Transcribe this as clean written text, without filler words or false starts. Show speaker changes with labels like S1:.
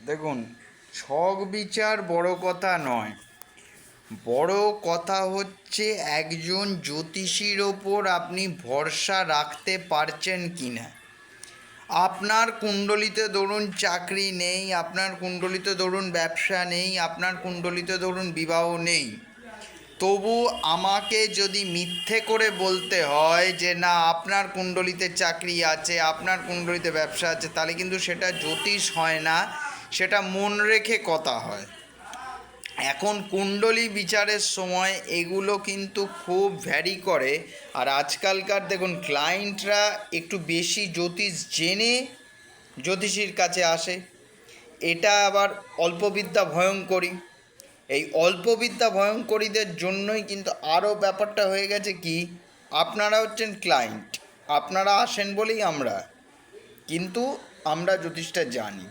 S1: দেখুন, ছক বিচার বড় কথা নয়, বড় কথা হচ্ছে একজন জ্যোতিষীর ওপর আপনি ভরসা রাখতে পারছেন কি না। আপনার কুণ্ডলিতে ধরুন চাকরি নেই, আপনার কুণ্ডলিতে ধরুন ব্যবসা নেই, আপনার কুণ্ডলিতে ধরুন বিবাহ নেই, তবু আমাকে যদি মিথ্যে করে বলতে হয় যে না আপনার কুণ্ডলিতে চাকরি আছে, আপনার কুণ্ডলিতে ব্যবসা আছে, তাহলে কিন্তু সেটা জ্যোতিষ হয় না, সেটা মন রেখে কথা হয়। এখন কুণ্ডলী বিচারের সময় এগুলো কিন্তু খুব ভ্যারি করে। আর আজকালকার দেখুন ক্লায়েন্টরা একটু বেশি জ্যোতিষ জেনে জ্যোতিষীর কাছে আসে। এটা আবার অল্পবিদ্যা ভয়ঙ্করী। এই অল্পবিদ্যা ভয়ঙ্করীদের জন্যই কিন্তু আরও ব্যাপারটা হয়ে গেছে কি, আপনারা হচ্ছেন ক্লায়েন্ট, আপনারা আসেন বলেই আমরা, কিন্তু আমরা জ্যোতিষটা জানি।